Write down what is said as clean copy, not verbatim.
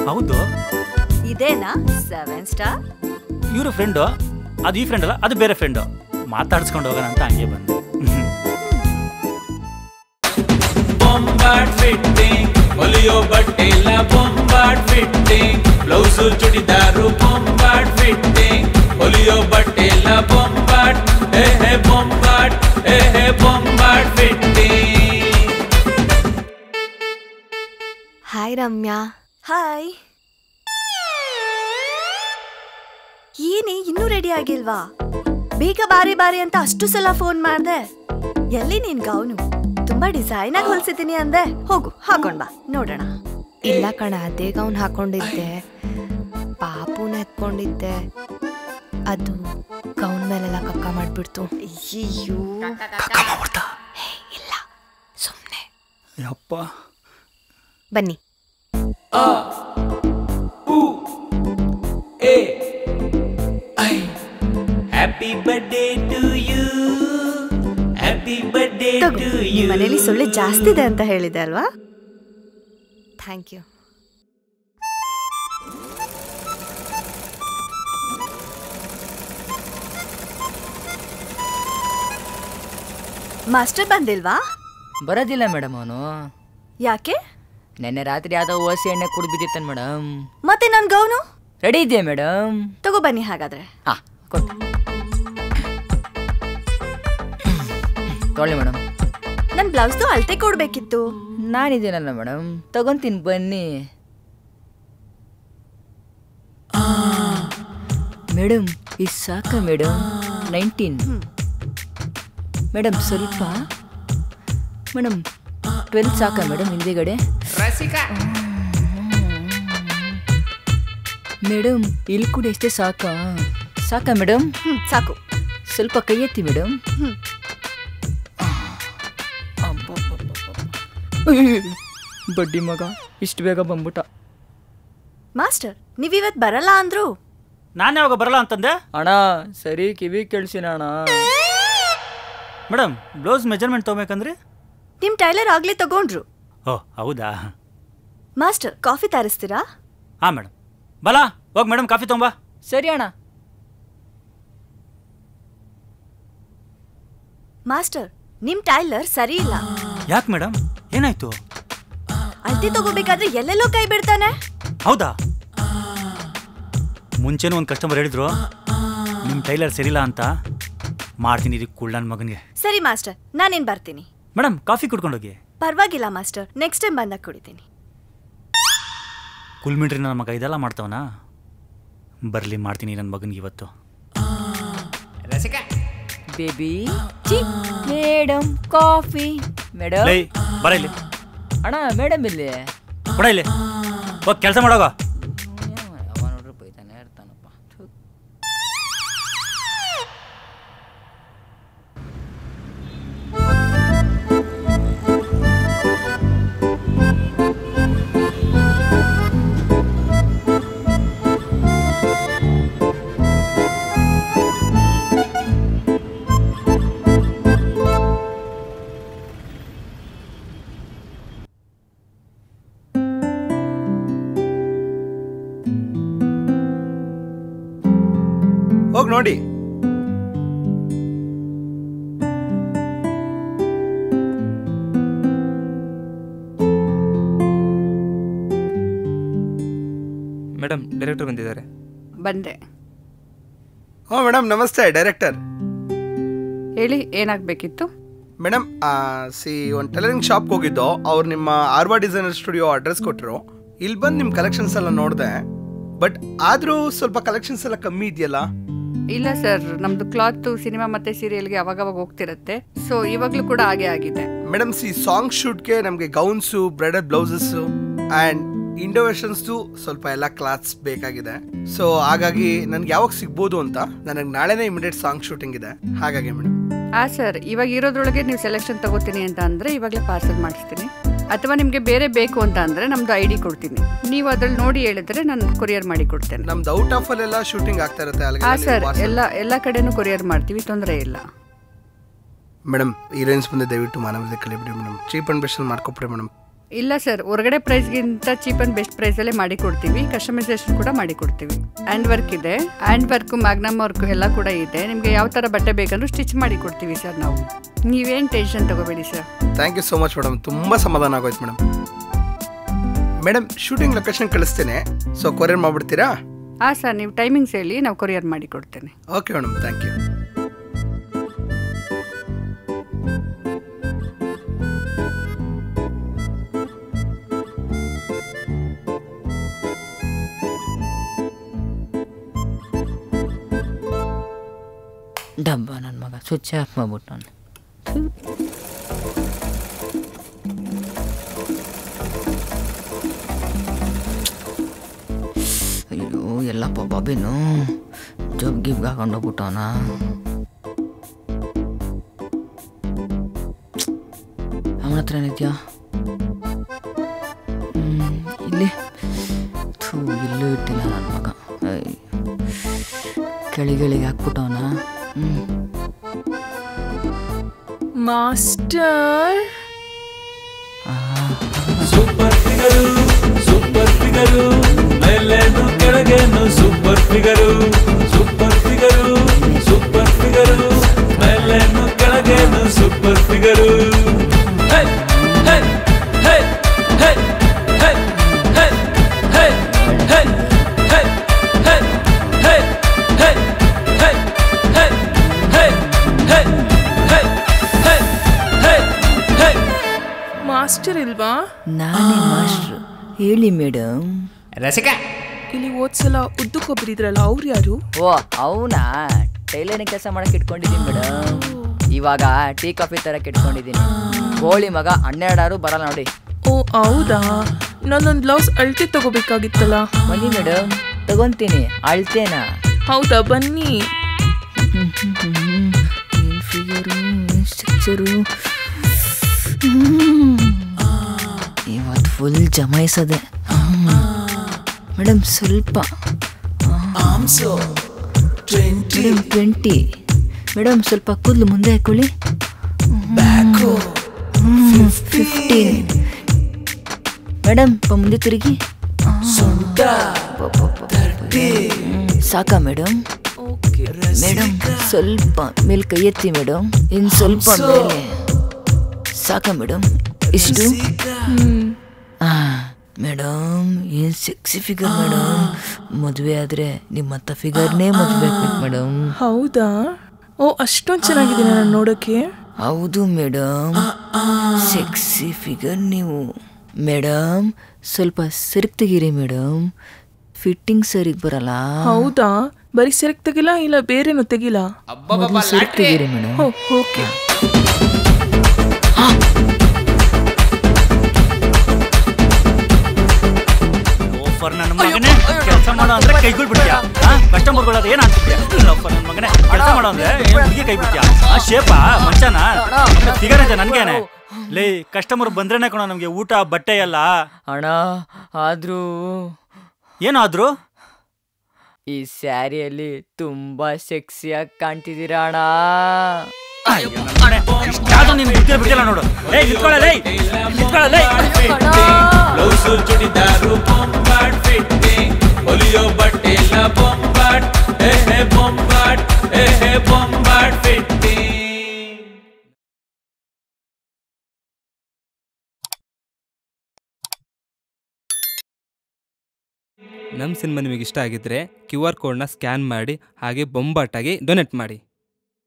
ಹೌದು. ಇದೇನಾ 7 ಸ್ಟಾರ್? ಇವರು ಫ್ರೆಂಡು, ಅದು ಈ ಫ್ರೆಂಡ್ ಅಲ್ಲ, ಅದು ಬೇರೆ ಫ್ರೆಂಡು. ಮಾತಾಡ್ಸ್ಕೊಂಡು ಹೋಗೋಣ ಅಂತ ಹಂಗೆ ಬಂದೆ. ಬೊಂಬಾಟ್ ಫಿಟ್ಟಿಂಗ್, ಹೊಲಿಯೋ ಬಟ್ಟೆ ಇಲ್ಲ ಬೊಂಬಾಟ್ ಫಿಟ್ಟಿಂಗ್, ಬ್ಲೌಸು ಚುಡಿದಾರು ಬೊಂಬಾಟ್ ಫಿಟ್ಟಿಂಗ್, ಹೊಲಿಯೋ ಬಟ್ಟೆ ಇಲ್ಲ ಬೊಂಬಾಟ್, ಹೇ ಬೊಂಬಾಟ್, ಹೇ ಬೊಂಬಾಟ್ ಫಿಟ್ಟಿಂಗ್. ಹಾಯ್ ರಮ್ಯಾ. ಹಾಯ್. ಏನೇ ಇನ್ನೂ ರೆಡಿ ಆಗಿಲ್ವಾ? ಬೇಗ ಬಾರಿ ಬಾರಿ ಅಂತ ಅಷ್ಟು ಸಲ ಫೋನ್ ಮಾಡ್ದೆ. ಎಲ್ಲಿ ನಿನ್ ಗೌನು? ತುಂಬಾ ಡಿಸೈನ್ ಆಗಿ ಹೊಲ್ಸಿದ್ದೀನಿ ಅಂದೆ. ಹೋಗು ಹಾಕೊಂಡ್ ಬಾ ನೋಡೋಣ. ಇಲ್ಲ ಕಣ, ಅದೇ ಗೌನ್ ಹಾಕೊಂಡಿದ್ದೆ, ಪಾಪುನ ಎತ್ಕೊಂಡಿದ್ದೆ, ಅದು ಗೌನ್ ಮೇಲೆಲ್ಲ ಕಕ್ಕ ಮಾಡ್ಬಿಡ್ತು. ಅಯ್ಯೋ, ಇಲ್ಲ ಸುಮ್ನೆ. ಯಪ್ಪ. ಬನ್ನಿ. Happy birthday to you, happy birthday to you. ಮನೇಲಿ ಸೊಳ್ಳೆ ಜಾಸ್ತಿ ಇದೆ ಅಂತ ಹೇಳಿದೆ ಅಲ್ವಾ? Thank you. ಮಾಸ್ಟರ್ ಬಂದಿಲ್ವಾ? ಬರೋದಿಲ್ಲ ಮೇಡಮ್ ಅವನು. ಯಾಕೆ? ನೆನ್ನೆ ರಾತ್ರಿ ಯಾವುದೋ ಓಸಿ ಎಣ್ಣೆ ಕುಡಿದು ಬಿದ್ದಿತ್ತಾನೆ ಮೇಡಮ್. ಮತ್ತೆ ನನ್ ಗೌನು ರೆಡಿ ಇದೆಯಾ ಮೇಡಮ್? ತಗೋ ಬನ್ನಿ ಹಾಗಾದ್ರೆ. ಕೊಟ್ಟು ತೊಗೊಳ್ಳಿ ಮೇಡಮ್. ನನ್ ಬ್ಲೌಸ್ದು ಅಳತೆ ಕೊಡ್ಬೇಕಿತ್ತು. ನಾನಿದ್ದೀನಲ್ಲ ಮೇಡಮ್, ತಗೊಂತೀನಿ ಬನ್ನಿ. ಮೇಡಮ್ ಇದು ಸಾಕ ಮೇಡಮ್? 19 ಮೇಡಮ್. ಸ್ವಲ್ಪ ಮೇಡಮ್ 12 ಸಾಕ ಮೇಡಮ್? ಹಿಂದೆಗಡೆ ಮೇಡಮ್ ಇಲ್ಲಿ ಕೂಡ ಎಷ್ಟೇ ಸಾಕಾ? ಸಾಕಾ ಮೇಡಮ್? ಸಾಕು. ಸ್ವಲ್ಪ ಕೈ ಎತ್ತಿ ಮೇಡಮ್. ಬಡ್ಡಿ ಮಗ ಇಷ್ಟು ಬೇಗ ಬಂದ್ಬಿಟ್ಟ. ಮಾಸ್ಟರ್ ನೀವಿವತ್ ಬರಲ್ಲ ಅಂದ್ರು. ನಾನು ಯಾವಾಗ ಬರಲ್ಲ ಅಂತಂದೆ? ಅಣ್ಣ ಸರಿ ಕಿವಿ ಕೇಳಿಸಿನ ಅಣ್ಣ. ಮೇಡಮ್ ಬ್ಲೌಸ್ ಮೆಜರ್ಮೆಂಟ್ ತೊಗೋಬೇಕಂದ್ರೆ ನಿಮ್ ಟೈಲರ್ ಆಗ್ಲೇ ತಗೊಂಡ್ರು. ಓ ಹೌದಾ? ಮಾಸ್ಟರ್ ಕಾಫಿ ತರಿಸ್ತೀರಾ? ಹಾಂ ಮೇಡಮ್. ಬಲಾ ಹೋಗಿ ಮೇಡಮ್ ಕಾಫಿ ತೊಗೊಂಬಾ. ಸರಿ ಅಣ್ಣ. ಮಾಸ್ಟರ್ ನಿಮ್ ಟೈಲರ್ ಸರಿ ಇಲ್ಲ. ಯಾಕೆ ಮೇಡಮ್, ಏನಾಯ್ತು? ಅಳತೆ ತಗೋಬೇಕಾದ್ರೆ ಎಲ್ಲೆಲ್ಲೋ ಕೈ ಬಿಡ್ತಾನೆ. ಹೌದಾ? ಮುಂಚೆನೂ ಒಂದು ಕಸ್ಟಮರ್ ಹೇಳಿದ್ರು ನಿಮ್ಮ ಟೈಲರ್ ಸರಿಲ್ಲ ಅಂತ. ಮಾಡ್ತೀನಿ ಇದಕ್ಕೆ ಕುಳ್ಳ ನನ್ನ ಮಗನಿಗೆ. ಸರಿ ಮಾಸ್ಟರ್, ನಾನೇನ್ ಬರ್ತೀನಿ. ಮೇಡಮ್ ಕಾಫಿ ಕುಡ್ಕೊಂಡೋಗಿ. ಪರವಾಗಿಲ್ಲ ಮಾಸ್ಟರ್, ನೆಕ್ಸ್ಟ್ ಟೈಮ್ ಬಂದಾಗ ಕುಡಿತೀನಿ. ಕುಲ್ಮಿಟ್ರಿ ನನ್ನ ಮಗ ಇದೆಲ್ಲ ಮಾಡ್ತಾವನಾ? ಬರಲಿ ಮಾಡ್ತೀನಿ ನನ್ನ ಮಗನಿಗೆ ಇವತ್ತು. Baby madam coffee. ಮೇಡಮ್ ಬರ ಇಲ್ಲಿ. ಅಣ್ಣ ಮೇಡಮ್ ಇಲ್ಲಿ ಕೊಡ ಇಲ್ಲಿ. ಹೋಗಿ ಕೆಲಸ ಮಾಡೋಗ. ನೋಡ್ರಿ ಬೈತಾನೆ ಇರ್ತಾನಪ್ಪ. ಹೋಗಿ ನೋಡಿ. ಮೇಡಮ್ ಡೈರೆಕ್ಟರ್ ಬಂದಿದ್ದಾರೆ. ಬಂದೆ. ಮೇಡಮ್ ನಮಸ್ತೆ. ಡೈರೆಕ್ಟರ್ ಹೇಳಿ, ಏನಾಗಬೇಕಿತ್ತು? ಮೇಡಮ್ ಒಂದು ಟೈಲರಿಂಗ್ ಶಾಪ್ಗೆ ಹೋಗಿದ್ದು. ಅವ್ರು ನಿಮ್ಮ ಆರ್ವಾ ಡಿಸೈನರ್ ಸ್ಟುಡಿಯೋ ಅಡ್ರೆಸ್ ಕೊಟ್ಟರು. ಇಲ್ಲಿ ಬಂದು ನಿಮ್ಮ ಕಲೆಕ್ಷನ್ಸ್ ಎಲ್ಲ ನೋಡಿದೆ. ಬಟ್ ಆದರೂ ಸ್ವಲ್ಪ ಕಲೆಕ್ಷನ್ಸ್ ಎಲ್ಲ ಕಮ್ಮಿ ಇದೆಯಲ್ಲ? ಇಲ್ಲ ಸರ್, ನಮ್ದು ಕ್ಲಾತ್ ಸಿನಿಮಾ ಮತ್ತೆ ಸೀರಿಯಲ್ಗೆ ಅವಾಗವಾಗ ಹೋಗ್ತಿರುತ್ತೆ. ಸೊ ಇವಾಗಲೂ ಕೂಡ ಹಾಗೆ ಆಗಿದೆ. ಮೇಡಮ್ ಸಾಂಗ್ ಶೂಟ್ಗೆ ನಮಗೆ ಗೌನ್ಸು, ಬ್ರೈಡಲ್ ಬ್ಲೌಸಸ್ಸು ಆ್ಯಂಡ್ ಇಂಡೋವೇಷನ್ಸ್ದು ಸ್ವಲ್ಪ ಎಲ್ಲ ಕ್ಲಾತ್ಸ್ ಬೇಕಾಗಿದೆ. ಸೊ ಹಾಗಾಗಿ ನನಗೆ ಯಾವಾಗ ಸಿಗ್ಬೋದು ಅಂತ. ನನಗೆ ನಾಳೆನೇ ಇಮಿಡಿಯೇಟ್ ಸಾಂಗ್ ಶೂಟಿಂಗ್ ಇದೆ, ಹಾಗಾಗಿ ಮೇಡಮ್. ಸರ್, ಇವಾಗ ಇರೋದ್ರೊಳಗೆ ನೀವು ಸೆಲೆಕ್ಷನ್ ತಗೋತೀನಿ ಅಂತ ಅಂದರೆ ಇವಾಗಲೇ ಪಾರ್ಸಲ್ ಮಾಡಿಸ್ತೀನಿ. ಅಥವಾ ನಿಮಗೆ ಬೇರೆ ಬೇಕು ಅಂತ ಅಂದರೆ ನಮ್ದು ID ಕೊಡ್ತೀನಿ. ನೀವು ಅದ್ರಲ್ಲಿ ನೋಡಿ ಹೇಳಿದ್ರೆ ನಾನು ಕೊರಿಯರ್ ಮಾಡಿ ಕೊಡ್ತೇನೆ. ನಮ್ದು ಔಟ್ ಆಫ್ ಅಲ್ಲೆಲ್ಲ ಶೂಟಿಂಗ್ ಆಗ್ತಾ ಇರುತ್ತೆ. ಸರ್, ಎಲ್ಲ ಕಡೆನೂ ಕೊರಿಯರ್ ಮಾಡ್ತೀವಿ, ತೊಂದರೆ ಇಲ್ಲ. ಮೇಡಮ್ ಹೀರೋಯಿನ್ಸ್ ಬಂದು ದಯವಿಟ್ಟು ಮಾನವತೆ ಕಲಿಬಿಡಿ ಮೇಡಮ್. ಚೀಪ್ ಆ್ಯಂಡ್ ಬೆಸ್ಟ್ ಮಾಡ್ಕೊಬಿಡಿ ಮೇಡಮ್, ಇಲ್ಲ ಸರ್, ಹೊರಗಡೆ ಪ್ರೈಸ್ಗಿಂತ ಚೀಪ್ ಆ್ಯಂಡ್ ಬೆಸ್ಟ್ ಪ್ರೈಸಲ್ಲೇ ಮಾಡಿ ಕೊಡ್ತೀವಿ. ಕಸ್ಟಮೈಸೇಷನ್ ಕೂಡ ಮಾಡಿ ಕೊಡ್ತೀವಿ. ಹ್ಯಾಂಡ್ ವರ್ಕ್ ಇದೆ, ಹ್ಯಾಂಡ್ ವರ್ಕು ಮ್ಯಾಗ್ನಮ್ ವರ್ಕು ಎಲ್ಲ ಕೂಡ ಇದೆ. ನಿಮಗೆ ಯಾವ ಥರ ಬಟ್ಟೆ ಬೇಕಂದ್ರೂ ಸ್ಟಿಚ್ ಮಾಡಿ ಕೊಡ್ತೀವಿ ಸರ್ ನಾವು. ನೀವೇನು ಟೆನ್ಷನ್ ತಗೋಬೇಡಿ sir. Thank you so much madam, ತುಂಬ ಸಮಾಧಾನ ಆಗೋಯ್ತು ಮೇಡಮ್. ಮೇಡಮ್ ಶೂಟಿಂಗ್ ಲೊಕೇಶನ್ ಕಳಿಸ್ತೇನೆ, ಸೊ ಕೊರಿಯರ್ ಮಾಡಿಬಿಡ್ತೀರಾ? ಹಾಂ ಸರ್, ನೀವು ಟೈಮಿಂಗ್ಸ್ ಹೇಳಿ, ನಾವು ಕೊರಿಯರ್ ಮಾಡಿ ಕೊಡ್ತೇನೆ. Okay madam, thank you. ಡಬ್ಬ ನನ್ನ ಮಗ ಸ್ವಿಚ್ ಆಫ್ ಮಾಡ್ಬಿಟ್ಟು ನಾನು. ಅಯ್ಯೋ ಎಲ್ಲಪ್ಪ ಬಾಬಿನು ಜಬ್ ಗಿಬ್ಗೆ ಹಾಕೊಂಡು ಹೋಗ್ಬಿಟ್ಟವನ. ಅವನ ಹತ್ರ ಏನಿದ್ಯಾ? ಇಲ್ಲಿ ಇಲ್ಲೂ ಇಟ್ಟಿಲ್ಲ ನನ್ನ ಮಗ. ಕೆಳಿಗಳಿಗೆ ಹಾಕ್ಬಿಟ್ಟವನ. Master super figure, super figure, ಮೇಲೇನು ಕೆಳಗೇನು super figure, super figure, super figure, ಮೇಲೇನು ಕೆಳಗೇನು ಸೂಪರ್ ಫಿಗರು. ಹೇ ಹೇ ಹೇ ಹೇ ಹೇ ಹೇ ಹೇ ಹೇ ಹೇ ಹೇ ಹೇ. ಮಾಸ್ಟರ್ ಇಲ್ವಾ? ನಾನೇ ಮಾಸ್ಟ್ರು. ಹೇಳಿ ಮೇಡಮ್. ರಸಿಕಾ, ಇಲ್ಲಿ ಓದ್ಸಲ ಉದ್ದಕ್ಕೊಬ್ಬರಿದ್ರಲ್ಲ, ಅವ್ರು ಯಾರು? ಓ ಅವನಾ, ಟೈಲರಿಂಗ್ ಕೆಲಸ ಮಾಡಕ್ಕೆ ಇಟ್ಕೊಂಡಿದ್ದೀನಿ ಮೇಡಮ್. ಇವಾಗ ಟೀ ಕಾಫಿ ತರಕ್ಕೆ ಇಟ್ಕೊಂಡಿದ್ದೀನಿ. ಗೋಳಿ ಮಗ 12 ಬರಲ್ಲ ನೋಡಿ. ಓ ಹೌದಾ, ನಾನೊಂದು ಬ್ಲೌಸ್ ಅಳತೆ ತಗೋಬೇಕಾಗಿತ್ತಲ್ಲ. ಬನ್ನಿ ಮೇಡಮ್, ತಗೊಂತೀನಿ. ಅಳ್ತೇನಾ? ಹೌದಾ, ಬನ್ನಿ. ಏನು ಫಿಗರು, ಸ್ಟ್ರಕ್ಚರು. ಇವತ್ತು ಫುಲ್ ಜಮಾಯಿಸದೆ ಮೇಡಮ್. ಸ್ವಲ್ಪ ಮೇಡಮ್ 20 ಮೇಡಮ್. ಸ್ವಲ್ಪ ಕೂದಲು ಮುಂದೆ ಹಾಕೊಳ್ಳಿ. 15 ಮೇಡಮ್. ಮುಂದೆ ತಿರುಗಿ. ಸಾಕಾ ಮೇಡಮ್? ಮೇಡಮ್ ಸ್ವಲ್ಪ ಮೇಲೆ ಕೈ ಎತ್ತಿ ಮೇಡಮ್. ಇನ್ನು ಸ್ವಲ್ಪ ಮೇಲೆ. ಸಾಕಾ ಮೇಡಮ್? ಇಷ್ಟು? ಮೇಡಮ್ ಏನು ಸೆಕ್ಸಿ ಫಿಗರ್ ಮೇಡಮ್. ಮದುವೆ ಆದರೆ ನಿಮ್ಮಂಥ ಫಿಗರ್ನೇ ಮದುವೆ ಆಗ್ಬೇಕು ಮೇಡಮ್. ಹೌದಾ? ಓ ಅಷ್ಟೊಂದು ಚೆನ್ನಾಗಿದೆ ನಾನು ನೋಡೋಕ್ಕೆ. ಹೌದು ಮೇಡಮ್, ಸೆಕ್ಸಿ ಫಿಗರ್ ನೀವು. ಮೇಡಮ್ ಸ್ವಲ್ಪ ಸೆರಗ್ ತೆಗೀರಿ ಮೇಡಮ್, ಫಿಟ್ಟಿಂಗ್ ಸರಿಗೆ ಬರಲ್ಲ. ಹೌದಾ? ಬರೀ ಸೆರಗ್ ತೆಗಿಲ್ಲ, ಇಲ್ಲ ಬೇರೆನೂ ತೆಗಿಲ್ಲ? ಸೆರಗ್ ತೆಗೀರಿ ಮೇಡಮ್. ಓಕೆ. ನನ್ನ ಮಗನೇ ಕೆಲಸ ಮಾಡೋ ಅಂದ್ರೆ ಕೈಗಳು ಬಿಡ್ತೀಯಾ? ಕಸ್ಟಮರ್ಗಳಾದ ಏನ್ ಆಗ್ತಿದ್ಯಾ? ನನ್ನ ಮಗನೇ ಕೆಲಸ ಮಾಡೋ ಅಂದ್ರೆ ಹುಡುಗಿ ಕೈ ಬಿಡ್ತೀಯಾ? ಆ ಶೇಪ ಮಂಚನ ಫಿಗರ್ ಅಂತ ನನ್ಗೇನೆ. ಲೇ ಕಸ್ಟಮರ್ ಬಂದ್ರೇನೆ ಕಣೋ ನಮ್ಗೆ ಊಟ ಬಟ್ಟೆ ಎಲ್ಲ. ಅಣ್ಣ ಆದ್ರೂ ಏನಾದ್ರು ಈ ಸ್ಯಾರಿಯಲ್ಲಿ ತುಂಬಾ ಸೆಕ್ಸಿಯಾಗಿ ಕಾಣ್ತಿದ್ದೀರಾ ಅಣ್ಣ. ನೀನು ಬುದ್ಧಿ ಬಿಟ್ಟಿಲ್ಲ ನೋಡು. ಲೇ ನಿಂತ್ಕೊಳ್ಳಲೇ, ನಿಂತ್ಕೊಳ್ಳಲೇ. ಬ್ಲೌಸು ಚೂಡಿದಾರು ಬೊಂಬಾಟ್ ಫಿಟ್ಟಿಂಗ್, ಹೊಲಿಯೋ ಬಟ್ಟೆ ಎಲ್ಲ ಬೊಂಬಾಟ್. ಹೇ ಹೇ ಬೊಂಬಾಟ್, ಹೇ ಹೇ ಬೊಂಬಾಟ್ ಫಿಟ್ಟಿಂಗ್. ನಮ್ಮ ಸಿನಿಮಾ ನಿಮಗೆ ಇಷ್ಟ ಆಗಿದ್ರೆ QR ಕೋಡ್ನ ಸ್ಕ್ಯಾನ್ ಮಾಡಿ ಹಾಗೆ ಬೊಂಬಾಟಾಗಿ ಡೊನೇಟ್ ಮಾಡಿ.